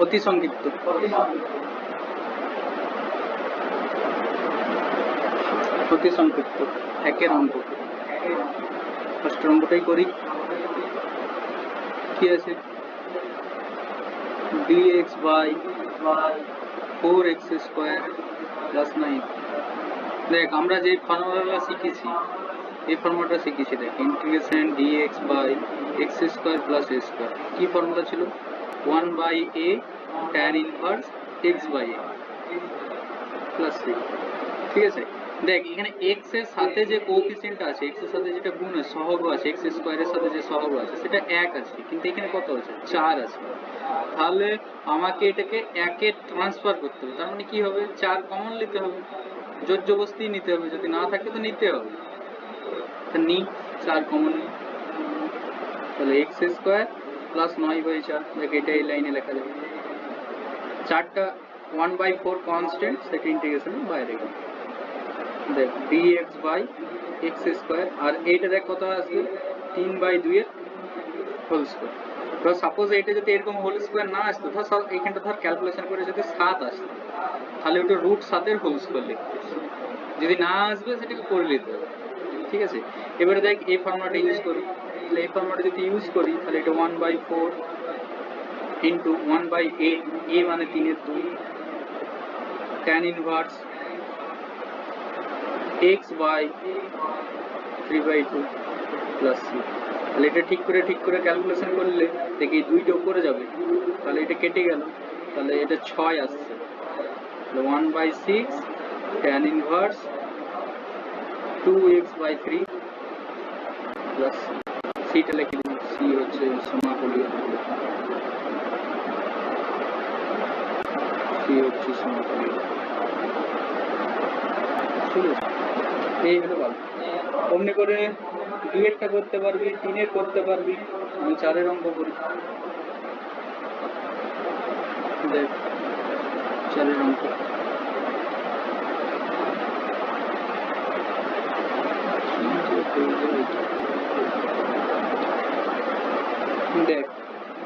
অতি সংক্ষিপ্ত। অতি সংক্ষিপ্ত একের অঙ্ক। ফার্স্ট অঙ্কটাই করি। কি আছে? dx by 4x square plus 9। দেখ আমরা যে ফর্মুলাটা শিখেছি, এই ফর্মুলাটা শিখেছি। দেখ integration dx by x square plus a square। কি ফর্মুলা ছিল? 1 by a tan inverse x by a plus 3। ঠিক আছে, দেখ এখানে x এর সাথে যে কোএফিসিয়েন্ট আছে, x এর সাথে যেটা গুণ আছে, সহগ আছে, x স্কয়ারের সাথে যে সহগ আছে সেটা 1 আছে, কিন্তু এখানে কত আছে? 4 আছে। তাহলে আমাকে এটাকে 1 এ ট্রান্সফার করতে হবে। তার মানে কি হবে? 4 কমন নিতে হবে, জোর জবরদস্তি নিতে হবে, যদি না থাকে তো নিতে হবে। তা নি 4 কমন নি, তাহলে x স্কয়ার প্লাস 9/4। দেখ এটা এই লাইনে লেখা যাবে। 4টা 1/4 কনস্ট্যান্ট, সেটা ইন্টিগ্রেশনের বাইরে গেল। দেখ dx by x স্কয়ার, আর এইটা দেখ কত আসবে? 3/2 এর হোল স্কয়ার। তো সাপোজ এটা যদি এরকম হোল স্কয়ার না আসতো, ধর এখানটা ধর ক্যালকুলেশন করে যদি 7 আসতো, তাহলে ওটা রুট 7 এর হোল স্কয়ার লিখতে। যদি না আসবে সেটাকে করে নিতে হবে। ঠিক আছে, এবারে দেখ এই ফর্মুলাটা ইউজ করি। তাহলে এই ফর্মুলাটা যদি ইউজ করি তাহলে এটা 1/4 ইন্টু 1/8, a মানে 3 এর 2, tan inverse x by 3/2 plus c। তাহলে এটা ঠিক করে ক্যালকুলেশন করলে দেখি এই দুইটা উপরে যাবে, তাহলে এটা কেটে গেল, তাহলে এটা 6 আসছে। তাহলে 1/6 tan inverse 2x by 3 plus c। টা লিখে দিন, c হচ্ছে সমাকলনীয়, c হচ্ছে সমাকলনীয়। ঠিক আছে, এই হলো ভালো। অমনি করে 2 একটা করতে পারবি, 3 এর করতে পারবি। আমি 4 এর অঙ্ক করি। দেখ 4 এর অঙ্ক। দেখ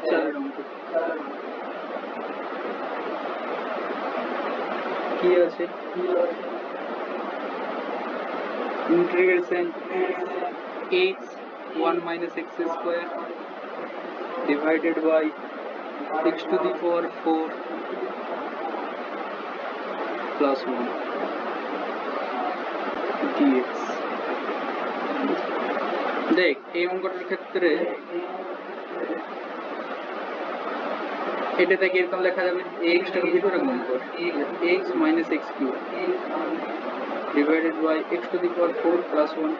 4 এর অঙ্ক কি আছে? Integration x 1 minus x square divided by x to the power 4 plus 1 dx। দেখ এই অঙ্কটার ক্ষেত্রে এটা থেকে এরকম লেখা যাবে, x টাকে ভিতরে গুণ কর, x minus x cube divided by x to the power 4 plus 1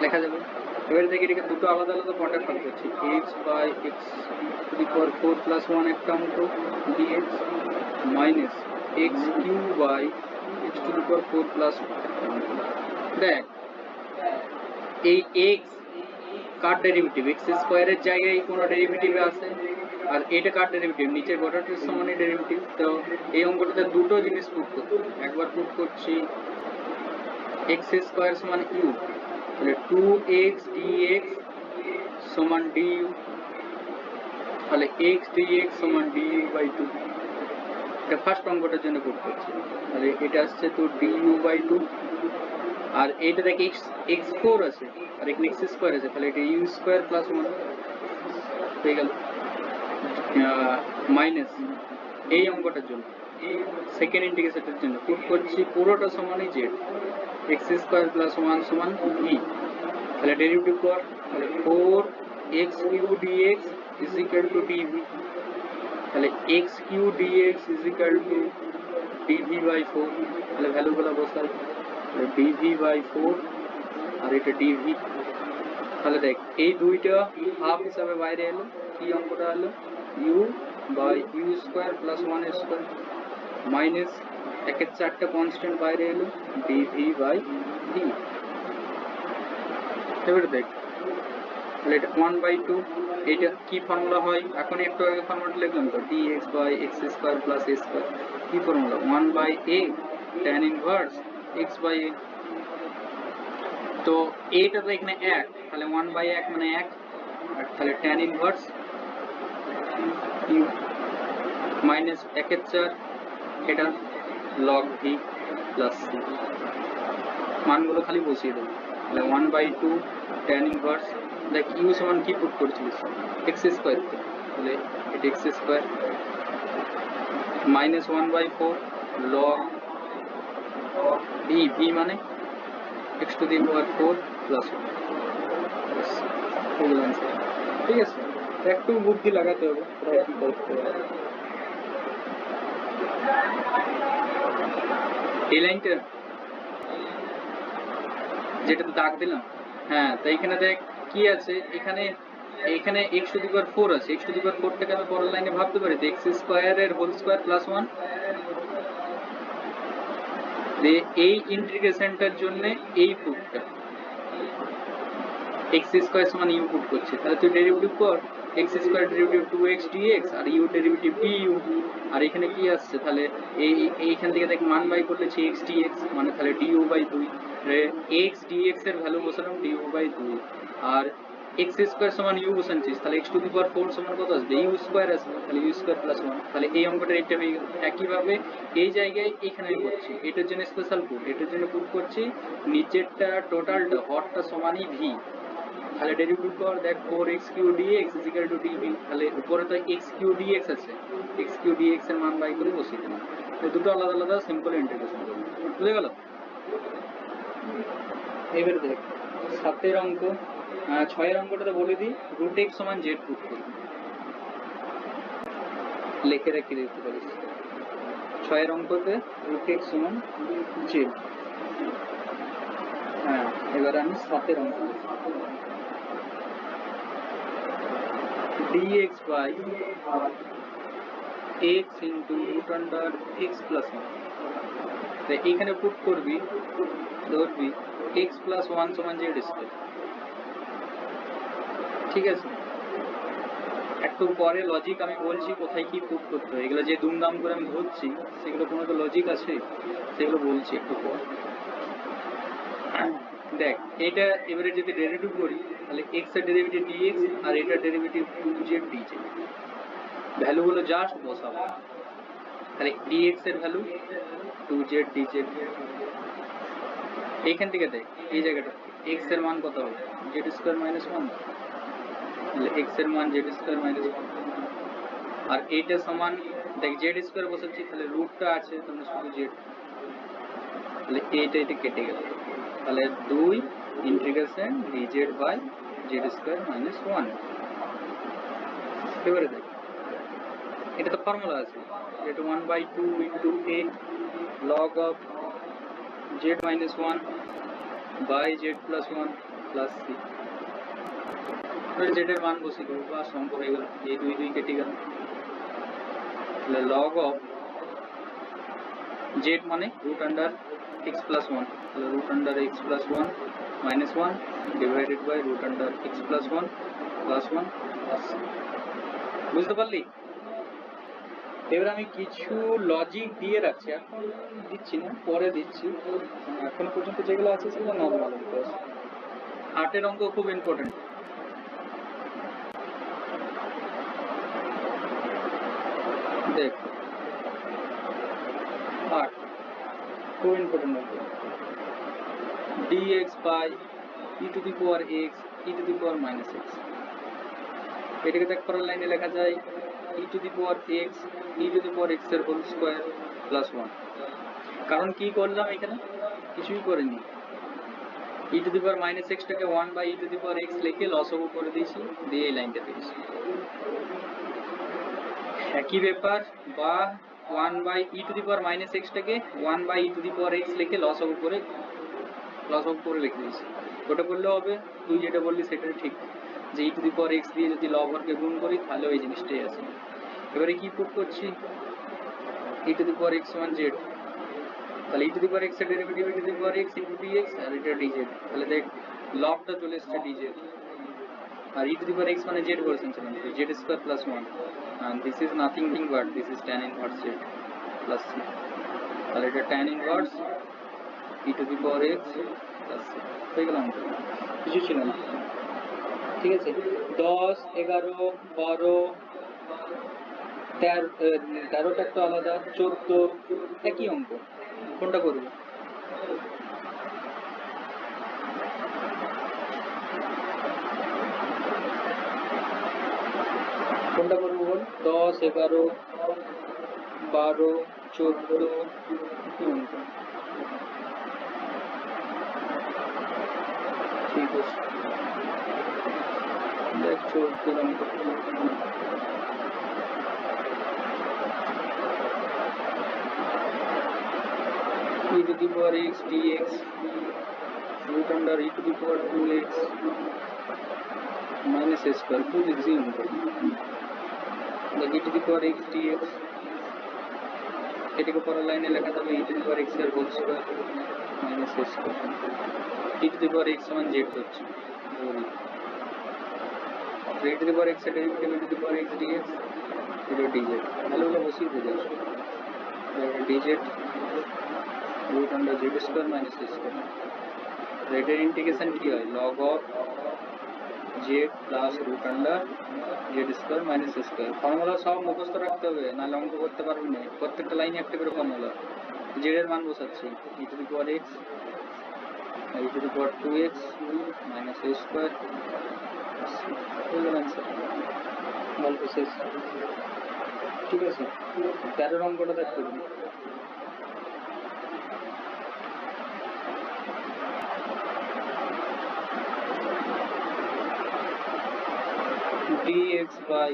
লেখা যাবে। এবারে দেখি এটাকে দুটো আলাদা আলাদা পার্টে ভাগ করছি, x by x to the power 4 plus 1 একটা অঙ্ক dx minus x cube by x to the power 4 plus 1 একটা অঙ্ক। দেখ এই x কার ডেরিভেটিভ? x স্কয়ারের জায়গায় কোনো ডেরিভেটিভ আছে, আর এটা কার ডেরিভেটিভ? নিচের গোটাটার সমানই ডেরিভেটিভ। তো এই অঙ্কটাতে দুটো জিনিস পুট করতে হবে। একবার পুট করছি x স্কয়ার সমান u, তাহলে 2x dx সমান du, তাহলে x dx সমান du by 2। এটা ফার্স্ট অঙ্কটার জন্য পুট করছি। তাহলে এটা আসছে তো du by 2, আর এইটা দেখে x4 আছে আর এখানে x স্কয়ার আছে, তাহলে এটা u স্কয়ার প্লাস 1 হয়ে গেল। মাইনাস এই অঙ্কটার জন্য, সেকেন্ড ইন্টিগ্রেশনের জন্য পুট করছি পুরোটা সমানই z, x স্কয়ার প্লাস 1 সমান e। তাহলে ডেরিভেটিভ কর, তাহলে 4x cube dx is equal to dv, তাহলে x cube dx is equal to dv by 4। তাহলে ভ্যালুগুলো বসাই, dv by 4 আর এটা dv। তাহলে দেখ এই দুইটা হাফ হিসাবে বাইরে এলো। কি অঙ্কটা হলো? u by u square plus 1 square minus একের 4টা কনস্ট্যান্ট বাইরে এলো, dv by v। এবারে দেখ তাহলে এটা 1/2, এটা কি ফর্মুলা হয়? এখন একটু আগে ফর্মুলাটা লিখলাম তো, dx by x square plus a square. কি formula? 1/a tan inverse x by a। তো এটা তো এখানে 1, তাহলে 1/1 মানে 1, তাহলে tan ইনভার্স u। মাইনাস 1/4 এটা লগ ভি প্লাস সি, মানগুলো খালি বসিয়ে দেবো। তাহলে 1/2 ট্যান ইনভার্স, দেখ ইউ সমান কি পুট করছিলিস, এক্স স্কোয়ার, তাহলে এটা X square minus 1/4 log V, V মানে x to the power 4 plus 1। ঠিক আছে, একটু বুদ্ধি লাগাতে হবে কি করতে হবে। এই লাইনটা যেটা তো দাগ দিলাম, হ্যাঁ, তো এখানে দেখ কি আছে, এখানে এখানে এক্স টু দি পাওয়ার 4 আছে, এক্স টু দি পাওয়ার 4 টাকে আমি পরের লাইনে ভাবতে পারি এক্স স্কোয়ার এর হোল স্কোয়ার প্লাস 1। এই ইন্টিগ্রেশনটার জন্য এই প্রুফটা এক্স স্কোয়ার সমান ইউ পুট করছে, তাহলে তুই ডেরিভেটিভ কর, X square derivative 2x dx আর ইউ ডেরিভেটিভ du, আর এখানে কি আসছে, তাহলে এইখান থেকে দেখ মান বাই করলে x dx মানে তাহলে du/2, x dx এর ভ্যালু বসালাম du/2, আর x স্কোয়ার সমান ইউ বসাচ্ছিস, তাহলে x টু দি পাওয়ার 4 সমান কত আসবে, ইউ স্কোয়ার আসবে, তাহলে ইউ স্কোয়ার প্লাস 1, তাহলে এই অঙ্কটা এটা হয়ে গেল। একইভাবে এই জায়গায় এখানে আমি করছি, এটার জন্য স্পেশাল পুট, এটার জন্য পুট করছি নিচেরটা টোটালটা হরটা সমানই ভি, তাহলে ডেরিভেটিভ কর, দেখ 4x³ dx = dv, তাহলে উপরে তো x³ dx আছে, x³ dx এর মান বাই করে বসিয়ে দিলাম, এই দুটো আলাদা আলাদা সিম্পল ইন্টিগ্রেশন করব, বুঝে গেল। এবারে দেখ 7 এর অঙ্ক, 6 এর অঙ্কটাতে বলে দিই √x সমান z পুট করব, লিখে রেখে দিতে পারিস 6 এর অঙ্কতে √x সমান z। হ্যাঁ, এবার আমি 7 এর অঙ্ক dx by x into root under x plus 1, তো এইখানে পুট করবি, ধরবি x plus 1 সমান z স্কয়ার। ঠিক আছে, একটু পরে লজিক আমি বলছি কোথায় কি পুট করতে হয়, এগুলো যে দুমদাম করে আমি ধরছি সেগুলো কোনো তো লজিক আছে, সেগুলো বলছি একটু পর। দেখ এটা এবারে যদি ডেরিভেটিভ করি, তাহলে x এর ডেরিভেটিভ dx আর এটার ডেরিভেটিভ 2z dz, ভ্যালুগুলো জাস্ট বসাবো, তাহলে dx এর ভ্যালু 2z dz, এইখান থেকে দেখ এই জায়গাটা x এর মান কত হবে, z² - 1, তাহলে x এর মান z² - 1, আর এইটা সমান দেখ z² বসাচ্ছি, তাহলে রুটটা আছে তোমরা শুধু z, তাহলে এটা কেটে গেল, তাহলে 2 ইন্টিগ্রেশন dz/z² - 1। এবারে দেখ এটা তো ফর্মুলা আছে, এটা 1/2 into a log of z minus 1 by z plus 1 plus c, z এর মান বসিয়ে দেবো, বা অঙ্ক হয়ে গেল, এই 2 কেটে গেল, তাহলে log of z মানে root under x plus 1, তাহলে root under x plus 1 minus 1 divided by root under x plus 1 plus 1 plus c। বুঝতে পারলি? এবার আমি কিছু লজিক দিয়ে রাখছি, এখন দিচ্ছি না, পরে দিচ্ছি, এখন পর্যন্ত যেগুলো আছে সেগুলো নর্মাল অঙ্ক আছে। 8 এর অঙ্ক খুব ইম্পর্টেন্ট, দেখ 8 খুব ইম্পর্টেন্ট অঙ্ক, dx by e to the power x e to the power minus x, এটাকে দেখ পরের লাইনে লেখা যায় e to the power x e to the power x এর হোল স্কয়ার প্লাস 1, কারণ কি করলাম এখানে, কিছুই করিনি, e to the power minus x টাকে 1 by e to the power x লিখে লসাগু করে দিয়েছি, দিয়ে এই লাইনটা পেয়েছি। একই ব্যাপার, বা 1 by e to the power minus x টাকে 1 by e to the power x লিখে লসাগু করে লিখে দিয়েছি, ওটা করলেও হবে। তুই যেটা বললি সেটাই ঠিক, যে e to the power x দিয়ে যদি লবহরকে গুণ করি তাহলে ওই জিনিসটাই আসে। এবারে কি পুট করছি, e to the power x সমান z, তাহলে e to the power x এর derivative e to the power x into dx আর এটা dz, তাহলে দেখ লবটা চলে এসেছে dz, R e to the power x মানে z বসেছিলাম, তো z² plus 1, and this is nothing but this is tan inverse z plus c, তাহলে এটা tan inverse e to the power x plus c হয়ে গেল, কিছু ছিল না। ঠিক আছে, 10, 11, 12, তেরোটা একটা আলাদা, 14 একই অঙ্ক, কোনটা করবো? কোনটা করবো বল? 10, 11, 12, 14 কি অঙ্ক? ঠিক আছে, দেখ 14 অঙ্ক। e to the power x dx root under e to the power 2x minus a square, খুব ইজি অঙ্ক। e to the power x dx, এটাকে পরের লাইনে লেখা যাবে e to the power x এর whole square minus a square. e to the power x সমান z হচ্ছে, e to the power x এর derivative e to the power x dx, এটা dz, ভালোগুলো বসিয়ে দিয়ে যাচ্ছে, dz root under z square minus a square। এটার integration কি হয়? log of z plus root under z square minus a square। Formula সব মুখস্থ রাখতে হবে, নাহলে অঙ্ক করতে পারবি না। প্রত্যেকটা লাইনে একটা করে ফর্মুলা। z এর মান বসাচ্ছি e to the power x e to the power 2x minus a square, গল্প শেষ। ঠিক আছে, 13 অঙ্কটা দেখতে হবে। dx by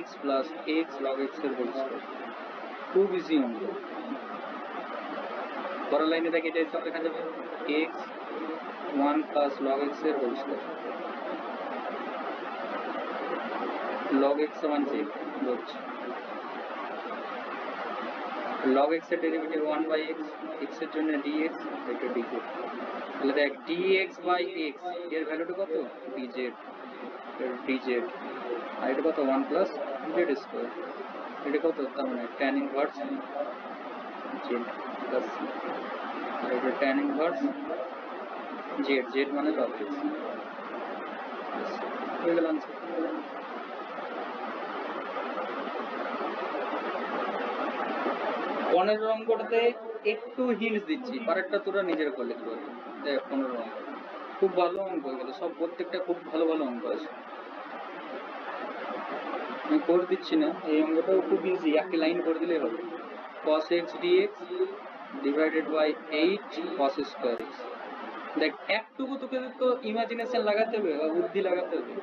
x plus x log x এর হোল স্কয়ার, খুব ইজি অঙ্ক। পরের লাইনে দেখে এটা সব লেখা যাবে x 1 plus log x এর হোল স্কয়ার, log x সমান z হচ্ছে, log x এর ডেরিভেটিভ 1 by x, x এর জন্য dx, এটা dz। তাহলে দেখ dx by x এর ভ্যালুটা কত? dz, dz, আর এটা কত? 1 plus z স্কয়ার, এটা কত? তার মানে tan ইনভার্স z প্লাস, আর এটা tan ইনভার্স z, z মানে log x। হয়ে গেল आंसर। পনেরো অঙ্কটাতে একটু হিন্টস দিচ্ছি, পরেরটা তোরা নিজের করে লিখতে পারবি। দেখ 15 অঙ্ক খুব ভালো অঙ্ক হয়ে গেল, সব প্রত্যেকটা খুব ভালো ভালো অঙ্ক আছে। আমি করে দিচ্ছি না, এই অঙ্কটাও খুব ইজি, একটা লাইন করে দিলেই হবে। cos x dx divided by 8 cos square x। দেখ একটুকু তোকে তো ইমাজিনেশন লাগাতে হবে বা বুদ্ধি লাগাতে হবে।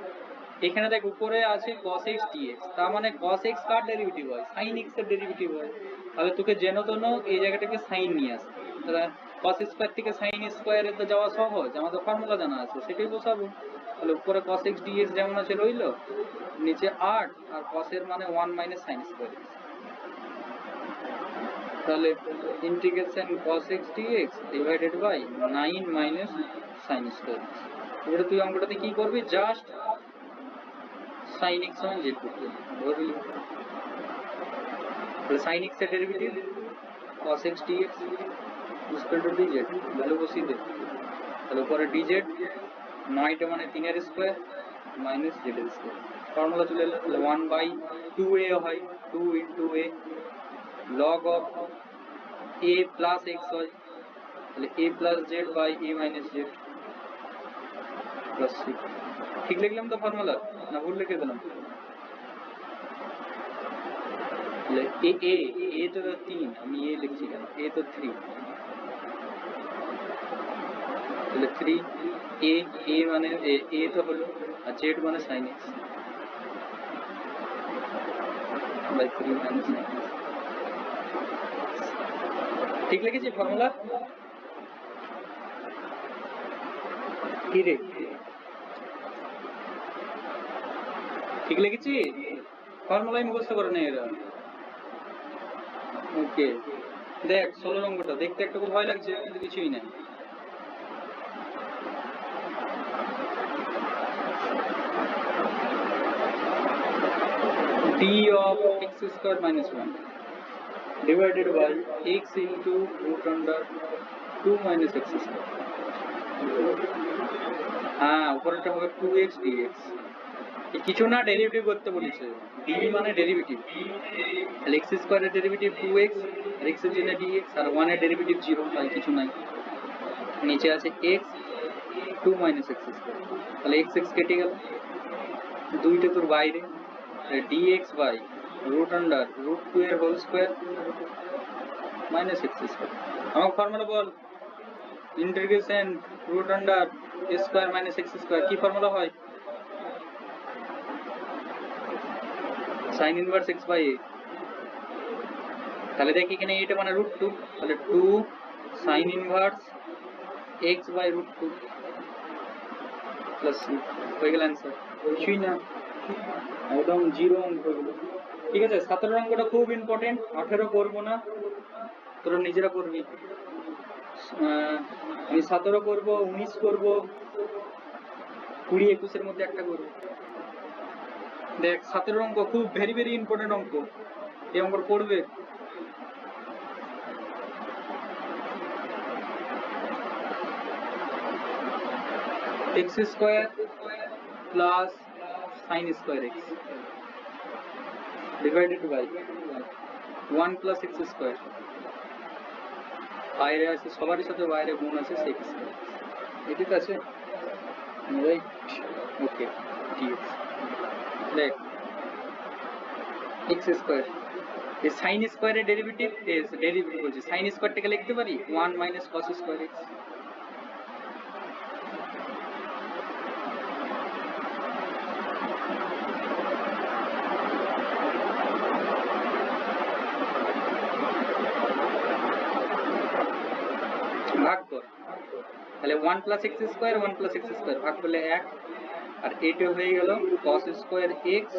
এখানে দেখ উপরে আছে cos x dx, তার মানে cos x কার ডেরিভেটিভ হয়? sin x এর ডেরিভেটিভ হয়। তাহলে তোকে যেন তেন এই জায়গাটাকে sin নিয়ে আসতে, তাহলে cos স্কয়ার থেকে sin স্কয়ার এ তো যাওয়া সহজ, আমাদের ফর্মুলা জানা আছে, সেটাই বসাবো। তাহলে উপরে cos x dx যেমন আছে রইলো, নিচে 8 আর cos এর মানে 1 minus sin স্কয়ার x। তাহলে integration cos x dx divided by 9 minus sin square x। এবারে তুই অঙ্কটাতে কি করবি? জাস্ট sin x সমান z করতে ধরলি, তাহলে sin x এর derivative cos x dx equal to dz, value বসিয়ে দে। তাহলে উপরে dz 9টা মানে 3 এর স্কয়ার মাইনাস z এর স্কয়ার, ফর্মুলা চলে এলো। তাহলে 1 বাই 2a হয়, 2 into a log of a plus x হয়, তাহলে a plus z by a minus z plus c। ঠিক লিখলাম তো ফর্মুলা, না ভুল লিখে দিলাম? তাহলে a তো 3, আমি a লিখছি কেন? a তো 3, তাহলে 3 a মানে a তো হলো, আর z মানে sin x by 3 minus sin x। ঠিক লিখেছি ফর্মুলা? কি রে, ঠিক লিখেছি? ফর্মুলাই মুখস্থ করে নেই এরা। ওকে, দেখ 16 অঙ্কটা দেখতে একটু ভয় লাগছে, কিন্তু কিছুই নাই। d of x square minus 1 divided by x into root under 2 minus x square। হ্যাঁ, উপরেরটা হবে 2x dx, কিছু না ডেরিভেটিভ করতে বলেছে, ডি মানে ডেরিভেটিভ, তাহলে এক্স স্কোয়ারের ডেরিভেটিভ 2x আর x এর জন্য dx আর 1 এর ডেরিভেটিভ 0, তাই কিছু নাই। নিচে আছে x 2 মাইনাস এক্স স্কোয়ার, তাহলে x x কেটে গেল, দুইটা তোর বাইরে, dx by root under root 2 এর whole square minus X square. আমার ফর্মুলা বল, integration root under A square minus X square, কি ফর্মুলা হয়? Sine inverse X by A. তাহলে দেখ এখানে এটা মানে রুট 2, তাহলে 2 sine inverse X by root 2 plus C, হয়ে গেল অ্যান্সার। কিছুই না, একদম 0 অঙ্ক হলো। ঠিক আছে, 17 অঙ্কটা খুব ইম্পর্টেন্ট, 18 করবো না, তোরা নিজেরা করবি। আমি 17 করবো, 19 করবো, 20, 21 মধ্যে একটা করবো। দেখ 17 অঙ্ক খুব ভেরি ভেরি ইম্পর্টেন্ট অঙ্ক, এই অঙ্ক পড়বে। X square plus sine square X divided by 1 plus x square, বাইরে আছে সবারই সাথে বাইরে গুণ আছে সেক্স স্কোয়ার, এটি তো আছে রাইট। ওকে ঠিক আছে, দেখ এক্স স্কোয়ার এই সাইন স্কোয়ারের ডেরিভেটিভ, ডেরিভেটিভ বলছি, সাইন স্কোয়ারটাকে লিখতে পারি 1 মাইনাস কস স্কোয়ার এক্স। ভাগ কর, তাহলে 1 plus x square 1 plus x square ভাগ করলে 1, আর এটা হয়ে গেল cos square X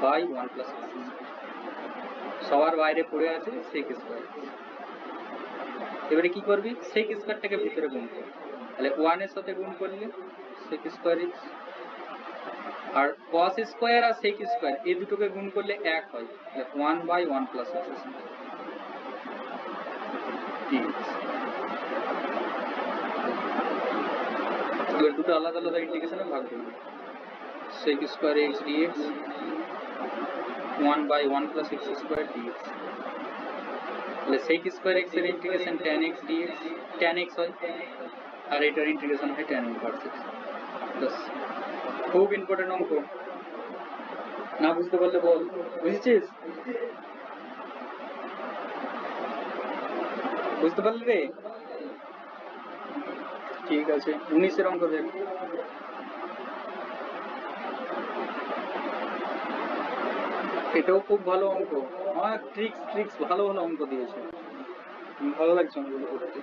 by 1 plus X, সবার বাইরে পড়ে আছে সেক স্কোয়ার। এবারে কি করবি, সেক স্কোয়ারটাকে ভিতরে গুণ কর, তাহলে 1 এর সাথে গুণ করলে সেক স্কোয়ার এক্স, আর কস স্কোয়ার আর সেক স্কোয়ার এই দুটোকে গুণ করলে 1 হয়, 1 বাই 1 প্লাস এক্স স্কোয়ার। এবার দুটো আলাদা আলাদা ইন্টিগ্রেশনে ভাগ করবে, sec square x dx 1 by 1 plus x square dx, তাহলে sec স্কয়ার x এর integration tan x dx, tan x হয়, আর এটার ইন্টিগ্রেশন হয় tan ইনভার্স x প্লাস। খুব ইম্পর্টেন্ট অঙ্ক, না বুঝতে পারলে বল, বুঝেছিস? বুঝতে পারলি রে? ঠিক আছে, 19 এর অঙ্ক দেখ। এটাও খুব ভালো অঙ্ক, আমার ট্রিক্স ভালো ভালো অঙ্ক দিয়েছে, ভালো লাগছে অঙ্কগুলো করতে।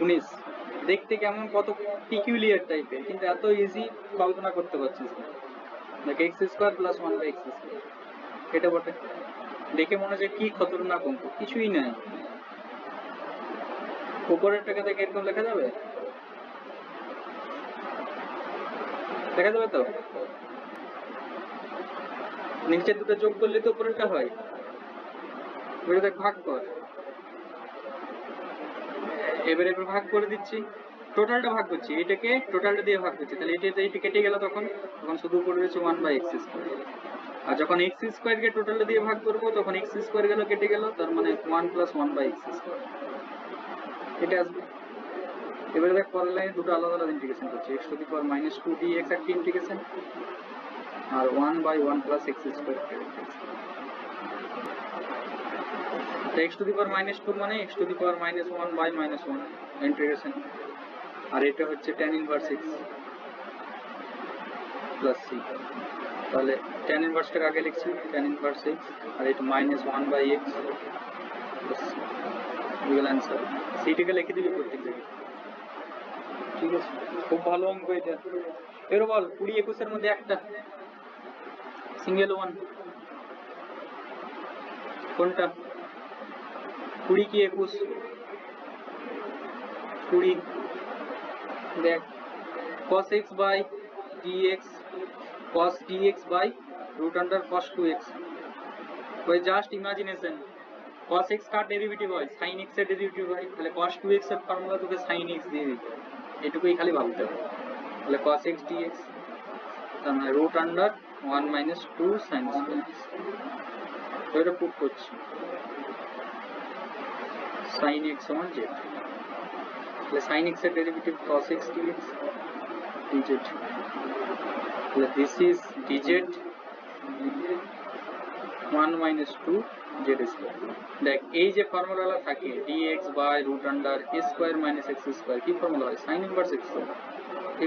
19 দেখতে কেমন কত পিকুলিয়ার টাইপের, কিন্তু এত ইজি কল্পনা করতে পারছিস না। দেখ x square plus 1 by x square, এটা বটে, দেখে মনে হচ্ছে কি খতরনাক অঙ্ক, কিছুই নাই। উপরেরটাকে দেখে এরকম লেখা যাবে, দেখা যাবে তো, নিচের দুটো যোগ করলে তো উপরেরটা হয়। এবারে দেখ ভাগ কর, এবার ভাগ করে দিচ্ছি, টোটালটা ভাগ করছি, এটাকে টোটালটা দিয়ে ভাগ করছি, তাহলে এটা কেটে গেল, তখন শুধু উপরে রয়েছে 1 বাই এক্স স্কোয়ার, আর যখন এক্স স্কোয়ারকে টোটালটা দিয়ে ভাগ করবো তখন এক্স স্কোয়ার গেল কেটে গেল, তার মানে 1 প্লাস 1 বাই এক্স স্কোয়ার এটা আসবে। এবারে দেখ পরের লাইনে দুটো আলাদা আলাদা ইন্টিগ্রেশন করছি, x to the power minus 2 dx একটা ইন্টিগ্রেশন, আর 1 by 1 plus x square, x to the power minus 2 মানে x to the power minus 1 by minus 1 integration, আর এটা হচ্ছে tan inverse x plus c, তাহলে tan ইনভার্সটাকে আগে লিখছি tan ইনভার্স x, আর এটা minus 1 by x plus c, এগুলো অ্যান্সার। সিটাকে লিখে দিবি প্রত্যেক জায়গায়, ঠিক আছে? খুব ভালো অঙ্ক এটা। এর বল 20 21 এর মধ্যে একটা সিঙ্গেল ওয়ান কোনটা? 20 কি 21? 20 দেখ cos x by dx, cos dx by root under cos 2x, ওই জাস্ট ইমাজিনেশন। cos x কার ডেরিভেটিভ হয়? sin x এর ডেরিভেটিভ হয়, তাহলে cos 2x এর ফর্মুলা তোকে sin x দিয়ে দিতে হবে, এটুকুই খালি ভাবতে হবে। তাহলে cos x dx তার মানে root under 1 minus 2 sine square. এটা পুট করছি sin x সমান z, তাহলে sin x এর derivative cos x dx dz, তাহলে this is dz 1 minus 2 z square. দেখ এই যে ফর্মুলাটা থাকে dx by root under a square minus x square, কি ফর্মুলা হয়? sin inverse x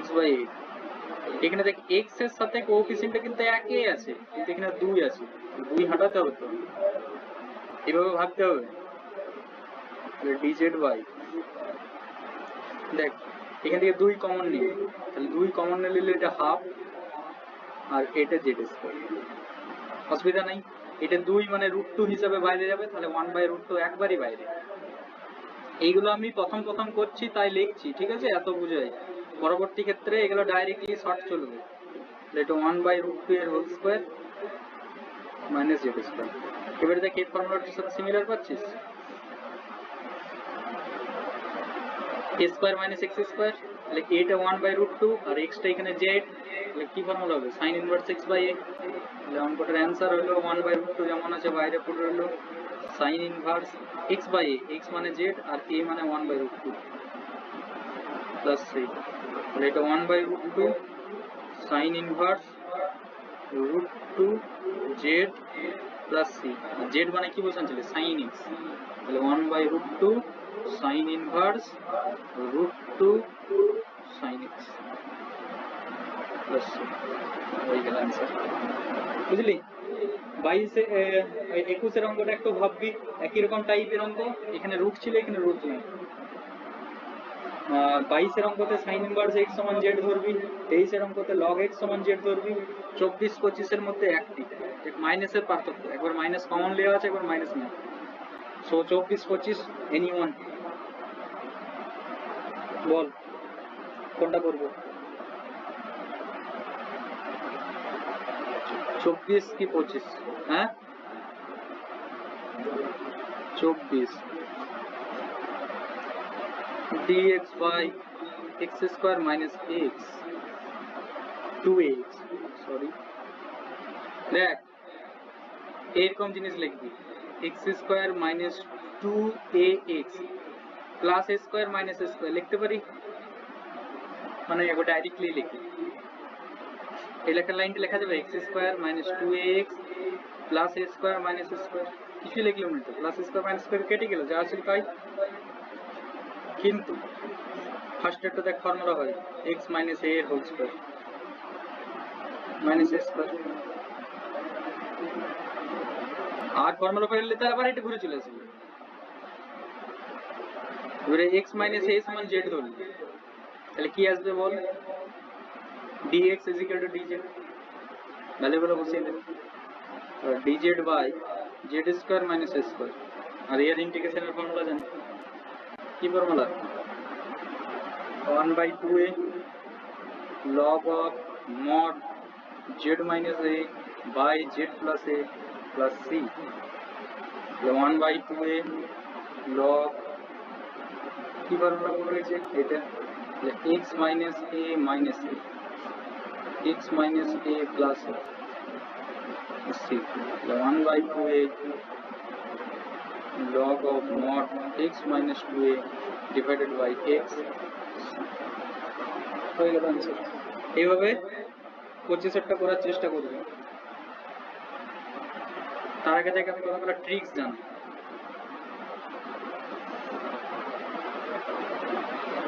x by a। এখানে দেখ x এর সাথে কোএফিসিয়েন্টটা কিন্তু একই আছে, কিন্তু এখানে 2 আছে, 2 হটাতে হবে, তো এভাবে ভাবতে হবে। dz বাই, দেখ এখান থেকে 2 কমন নিই, তাহলে 2 কমন নিলে এটা হাফ আর এটা z স্কয়ার, অসুবিধা নাই। এটা 2 মানে √2 হিসাবে বাইরে যাবে, তাহলে 1/√2 একবারই বাইরে। এইগুলো আমি প্রথম করছি তাই লিখছি, ঠিক আছে, এত বুঝাই। পরবর্তী ক্ষেত্রে এগুলো ডাইরেক্টলি শর্ট চলবে। এটা 1/√2 এর whole square minus z square. এবারে দেখ এই ফর্মুলাটার সাথে সিমিলার পাচ্ছিস, a square minus x square, তাহলে এটা 1/√2 আর x টা এখানে z, তাহলে কি ফর্মুলা হবে? sin inverse x by a। তাহলে অঙ্কটার অ্যানসার হলো 1/√2 যেমন আছে বাইরে পড়ে রইল, sin inverse x by a, x মানে z আর a মানে 1/√2 প্লাস c, তাহলে এটা 1/√2 sin inverse √2 z plus c, z মানে কি বোঝাচ্ছিল? sin x, তাহলে 1/√2 sin inverse √2 sin x plus c, হয়ে গেল অ্যানসার। বুঝলি? 21 এর অঙ্কটা একটু ভাববি, একই রকম টাইপের অঙ্ক, এখানে রুট ছিল, এখানে রুট নেই। 22 এর অঙ্কতে sin ইনভার্স x সমান z ধরবি, 23 এর অঙ্কতে log x সমান z ধরবি, 24 25 এর মধ্যে একটি মাইনাসের পার্থক্য, একবার মাইনাস কমন নেওয়া আছে, একবার মাইনাস নেই। সো 24 25 এনিওয়ান, বল কোনটা করব? 24 কি 25? হ্যাঁ 24 dx by x square minus x 2x, sorry দেখ এরকম জিনিস লিখবি, x square minus 2ax plus a square minus a square লিখতে পারি, মানে এটা ডাইরেক্টলি লিখি। এই লেখার লাইনটা লেখা যাবে x square minus 2ax plus a square minus a square, কিছু লিখলাম না তো, plus a square minus square কেটে গেল, যা আছে তাই। কিন্তু ফার্স্ট একটা দেখ ফর্মুলা হয় x মাইনাস a এর whole square minus a square, আর ফর্মুলা পড়লে তার আবার এটা ঘুরে চলে আসবে। এবারে x মাইনাস a সমান z ধরলি, তাহলে কি আসবে বল? dx is equal to dz, ভ্যালুগুলো বসিয়ে দেব, dz by z square minus a square, আর এর ইন্টিগ্রেশনের ফর্মুলা জানি, কি formula? 1/2a log of mod z minus a by z plus a plus c, 1/2a log কি ফর্মুলা বলেছে এটা, x minus a minus a, x minus a plus c, 1/2a log of mod x minus 2a divided by x, হয়ে গেল answer. এইভাবে 25টা করার চেষ্টা করবে। তার আগে থেকে আমি কতগুলো ট্রিক্স জানি,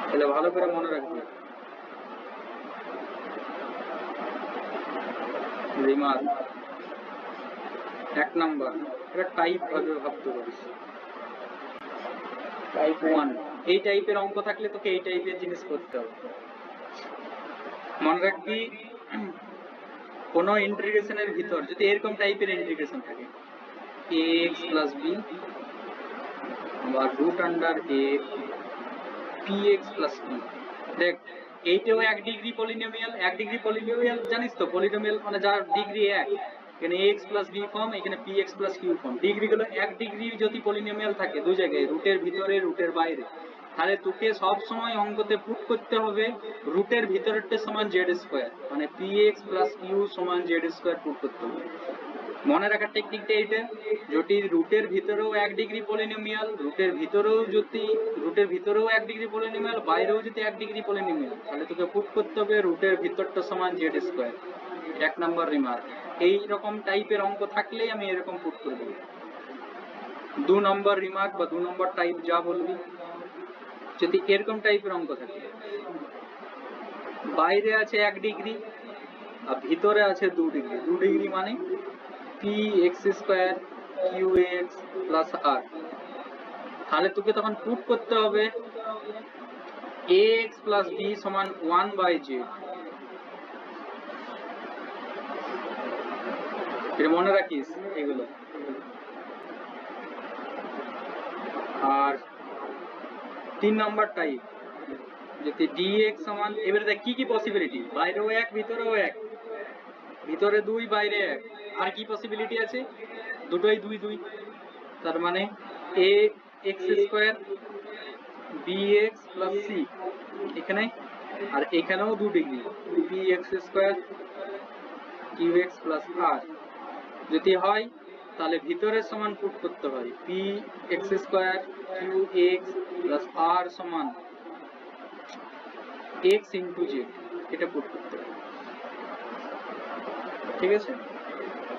তাহলে ভালো করে মনে রাখবে। রিমার্ক 1 নাম্বার, এটা টাইপ ভাবে ভাবতে পারিস। টাইপ 1, এই টাইপের অঙ্ক থাকলে তোকে এই টাইপের জিনিস করতে হবে। মনে রাখবি কোন ইন্টিগ্রেশনের ভিতর যদি এরকম টাইপের ইন্টিগ্রেশন থাকে ax plus b বা root under a px plus q, দেখ এইটাও 1 ডিগ্রি পলিনোমিয়াল, 1 ডিগ্রি পলিনোমিয়াল জানিস তো, পলিনোমিয়াল মানে যার ডিগ্রি 1, এখানে ax plus b ফর্ম, এখানে px plus q ফর্ম, ডিগ্রিগুলো 1 ডিগ্রি যদি পলিনোমিয়াল থাকে দুই জায়গায়, রুটের ভিতরে রুটের বাইরে, তাহলে তোকে সব সময় অঙ্কতে পুট করতে হবে রুটের ভিতরেরটা সমান জেড স্কোয়ার, মানে পি এক্স প্লাস কিউ সমান জেড স্কোয়ার পুট করতে হবে। মনে রাখার টেকনিকটা এইটা, যদি রুটের ভিতরেও 1 ডিগ্রি পলিনোমিয়াল, রুটের ভিতরেও 1 ডিগ্রি পলিনোমিয়াল, বাইরেও যদি 1 ডিগ্রি পলিনোমিয়াল, তাহলে তোকে পুট করতে হবে রুটের ভিতরটা সমান জেড স্কোয়ার। 1 নম্বর রিমার্ক। এই রকম টাইপের অঙ্ক থাকলেই আমি এরকম পুট করে দেবো। 2 নম্বর রিমার্ক বা 2 নম্বর টাইপ যা বলবি, যদি এরকম টাইপের অঙ্ক থাকে, বাইরে আছে 1 ডিগ্রি আর ভিতরে আছে 2 ডিগ্রি, 2 ডিগ্রি মানে P x square Q x plus R, তাহলে তোকে তখন পুট করতে হবে এ এক্স প্লাস বি সমান 1/z। এটা মনে রাখিস এগুলো। আর 3 নম্বর টাইপ, যদি dx সমান, এবারে দেখ কি কি পসিবিলিটি, বাইরেও 1 ভিতরেও 1, ভিতরে 2 বাইরে 1, আর কি পসিবিলিটি আছে, দুটোই 2 2, তার মানে a x square bx plus c এখানে, আর এখানেও 2 degree px square qx plus r। যদি হয় তাহলে ভিতরের সমান পুট করতে হয় px square qx plus r সমান x ইন্টু z, এটা পুট করতে হবে। ঠিক আছে,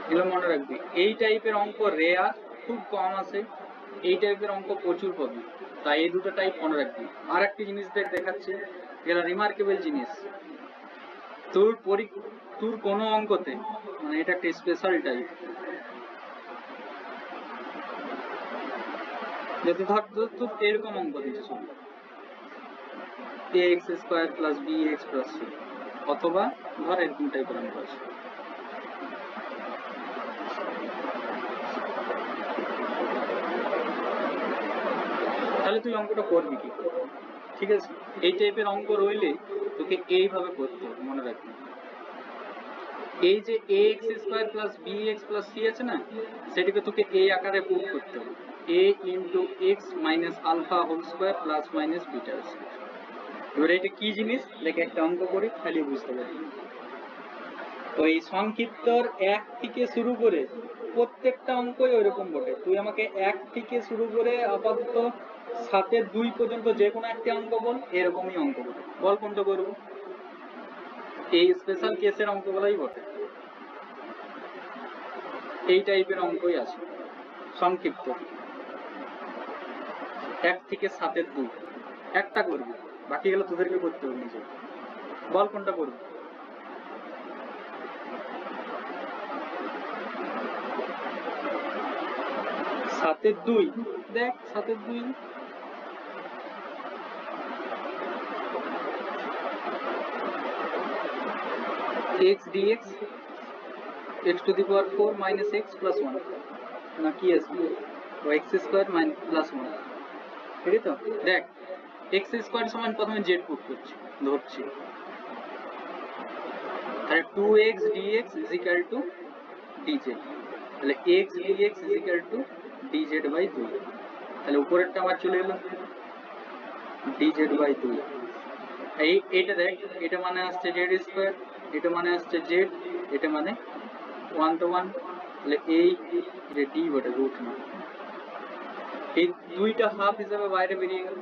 এগুলো মনে রাখবি। এই টাইপের অঙ্ক রেয়ার, খুব কম আছে, এই টাইপের অঙ্ক প্রচুর পাবি, তাই এই দুটো টাইপ মনে রাখবি। আর একটা জিনিস দেখাচ্ছি, এটা রিমার্কেবল জিনিস, তোর কোনো অঙ্কতে, মানে এটা একটা স্পেশাল টাইপ, যদি ধর তোর এরকম অঙ্ক দিচ্ছে ax square plus bx plus c, অথবা ধর এরকম টাইপের অঙ্ক আছে, তাহলে তুই অঙ্কটা করবি কি করে? ঠিক আছে, এই টাইপের অঙ্ক রইলে তোকে এইভাবে করতে হবে, মনে রাখবি। এই যে ax square plus bx plus c আছে না, সেটাকে তোকে এই আকারে পুট করতে হবে, a into x minus alpha whole square plus minus beta square. এবার এটা কি জিনিস দেখে একটা অঙ্ক করি, খালি বুঝতে পারবি। ওই সংক্ষিপ্তর 1 থেকে শুরু করে প্রত্যেকটা অঙ্কই ওইরকম বটে। তুই আমাকে 1 থেকে শুরু করে আপাতত 7 2 পর্যন্ত যে কোনো একটা অঙ্ক বল, এরকমই অঙ্ক বটে, বল কোনটা করবো। এই স্পেশাল কেসের অঙ্কগুলাই বটে, এই টাইপের অঙ্কই আছে সংক্ষিপ্ত। 1 থেকে 7 2 একটা করবি, বাকি গেলে তোদেরকে করতে হবে নিজে, বল কোনটা করবি। 7 2 দেখ, 7 2 x dx x to the power 4 minus x plus 1 না কি আছে, x স্কয়ার মাইনাস প্লাস 1, ঠিক আছে। তো দেখ x স্কয়ার সমান প্রথমে z পুট করছি, ধরছি, তাহলে 2x dx is equal to dz, তাহলে x dx is equal to dz by 2, তাহলে উপরেরটা আমার চলে এলো dz by 2। এইটা দেখ, এটা মানে আসছে z স্কয়ার, এটা মানে আসছে z, এটা মানে 1 to 1, তাহলে এই যে d বটে রুট না, এই দুইটা হাফ হিসাবে বাইরে বেরিয়ে গেল,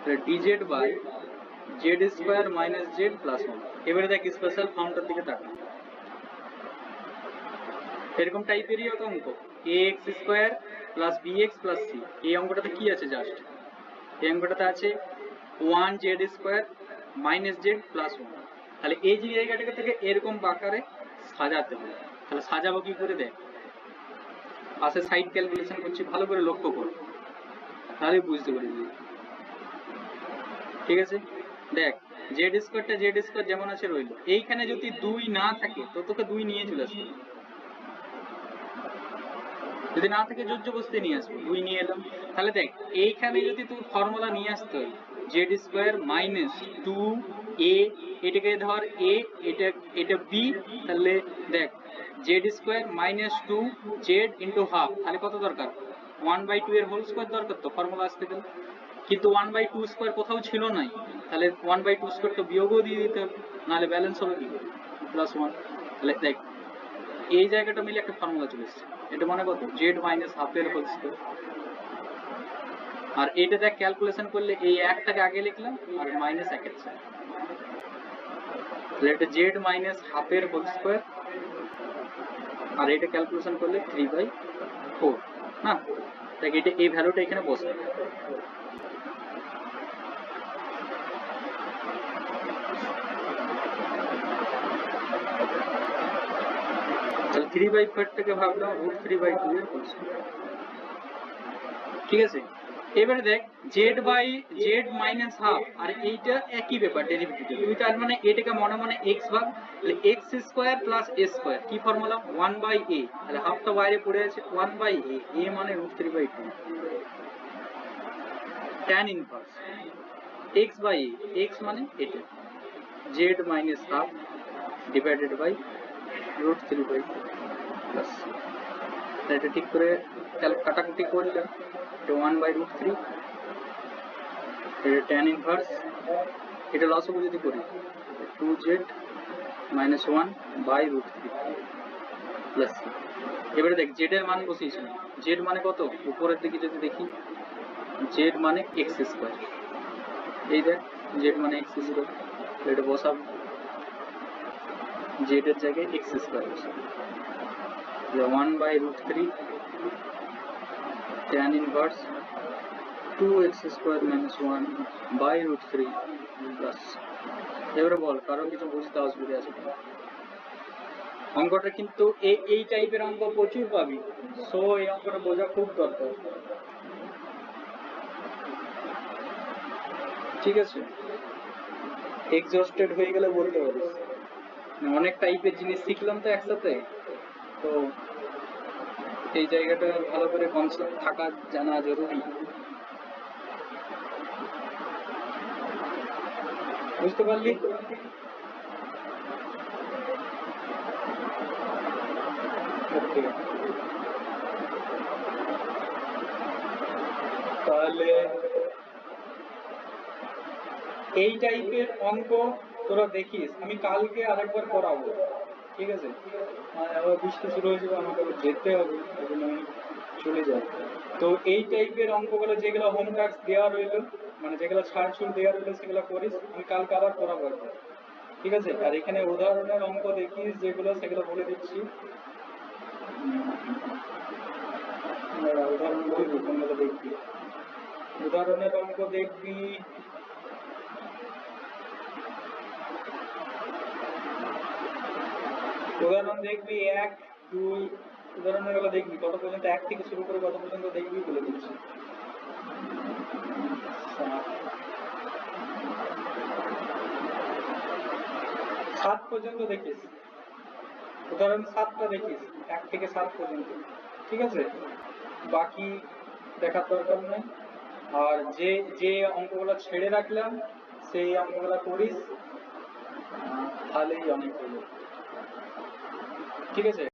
তাহলে dz by z square minus z plus 1। এবারে দেখ স্পেশাল ফর্মটার দিকে তাকা, এরকম টাইপেরই একটা অঙ্ক, ax square plus bx plus c। এই অঙ্কটাতে কি আছে, জাস্ট এই অঙ্কটাতে আছে 1z square minus z plus 1। তাহলে এই যে জায়গাটাকে থেকে এরকম আকারে সাজাতে হবে, তাহলে সাজাবো কি করে, দেখ পাশে সাইড ক্যালকুলেশন করছি, ভালো করে লক্ষ্য কর, তাহলে বুঝতে পারবি। ঠিক আছে, দেখ জেড স্কয়ারটা জেড স্কয়ার যেমন আছে রইল, এইখানে যদি 2 না থাকে তো তোকে 2 নিয়ে চলে আসবে, যদি না থাকে জোর জবরদস্তি নিয়ে আসবো, 2 নিয়ে এলাম। তাহলে দেখ এইখানে যদি তোর ফর্মুলা নিয়ে আসতে হয় জেড স্কয়ার মাইনাস 2a, এটাকে ধর a, এটা b, তাহলে দেখ Z square minus 2z into half, তাহলে কত দরকার, 1/2 এর হোল স্কয়ার দরকার, তো ফর্মুলা আসতে গেলে কিন্তু 1/2 স্কয়ার কোথাও ছিল নাই, তাহলে 1/2 স্কয়ার তো বিয়োগও দিয়ে দিতে হবে, নাহলে ব্যালেন্স হবে কি +1। তাহলে দেখ এই জায়গাটা মিলে একটা ফর্মুলা চলে এসেছে, এটা মানে কত z মাইনাস হাফের হোল স্কয়ার। আর এটা দেখ ক্যালকুলেশন করলে এই একটাকে আগে লিখলাম আর মাইনাস একের চায়, তাহলে এটা z মাইনাস হাফের হোল স্কয়ার, আর এটা ক্যালকুলেশন করলে 3/4 না, দেখ এটা এই ভ্যালুটা এখানে বসে। তাহলে 3/4 থেকে ভাবলাম √3/2 এর হোল স্কয়ার। ঠিক আছে, এবারে দেখ z মাইনাস হাফ আর এইটা একই ব্যাপার ডেরিভেটিভ, তুই তার মানে এটাকে মনে মনে x ভাগ, তাহলে x square plus a square কি ফর্মুলা 1/a, তাহলে হাফটা বাইরে পড়ে আছে 1/a, a মানে √3/2 tan ইনভার্স x/a, x মানে এটা z minus half divided by √3/2 plus, এটা ঠিক করে কাটাকুটি করলে এটা 1/√3, এটা tan ইনভার্স, এটা লসাগু যদি করি 2z মাইনাস 1/√3 প্লাস। এবারে দেখ z এর মান বসিয়েছিলাম, z মানে কত উপরের দিকে যদি দেখি z মানে x স্কয়ার, এই দেখ z মানে x স্কয়ার, এটা বসাবো z এর জায়গায় x স্কয়ার বসাবো, 1/√3 tan inverse 2x square minus 1/√3 plus. এবারে বল কারো কিছু বুঝতে অসুবিধা আছে? অঙ্কটা কিন্তু এই টাইপের অঙ্ক প্রচুর পাবি, সো এই অঙ্কটা বোঝা খুব দরকার। ঠিক আছে, এক্সস্টেড হয়ে গেলে বলতে পারিস, অনেক টাইপের জিনিস শিখলাম তো একসাথে, তো এই জায়গাটা ভালো করে কনসেপ্ট থাকা জানা জরুরি। বুঝতে পারলি? তাহলে এই টাইপের অঙ্ক তোরা দেখিস, আমি কালকে আরেকবার করাবো। ঠিক আছে, আবার বৃষ্টি শুরু হয়ে যাবে, আমাকে আবার যেতে হবে, চলে যাবে। তো এই টাইপের অঙ্কগুলো যেগুলো হোম টাস্ক দেওয়া রইলো, মানে যেগুলো ছাড়ছুড় দেওয়া রইলো সেগুলো করিস, আমি কালকে আবার করাবো। ঠিক আছে, আর এখানে উদাহরণের অঙ্ক দেখিস যেগুলো, সেগুলো বলে দিচ্ছি। উদাহরণের অঙ্ক দেখবি উদাহরণ দেখবি 1, 2 উদাহরণের গুলো দেখবি, কত পর্যন্ত 1 থেকে শুরু করে কত পর্যন্ত দেখবি বলে দিচ্ছি। 7 পর্যন্ত দেখিস, উদাহরণ 7টা দেখিস, 1 থেকে 7 পর্যন্ত। ঠিক আছে, বাকি দেখার দরকার নেই। আর যে অঙ্কগুলো ছেড়ে রাখলাম সেই অঙ্কগুলো করিস, তাহলেই অনেক হলো। ঠিক আছে।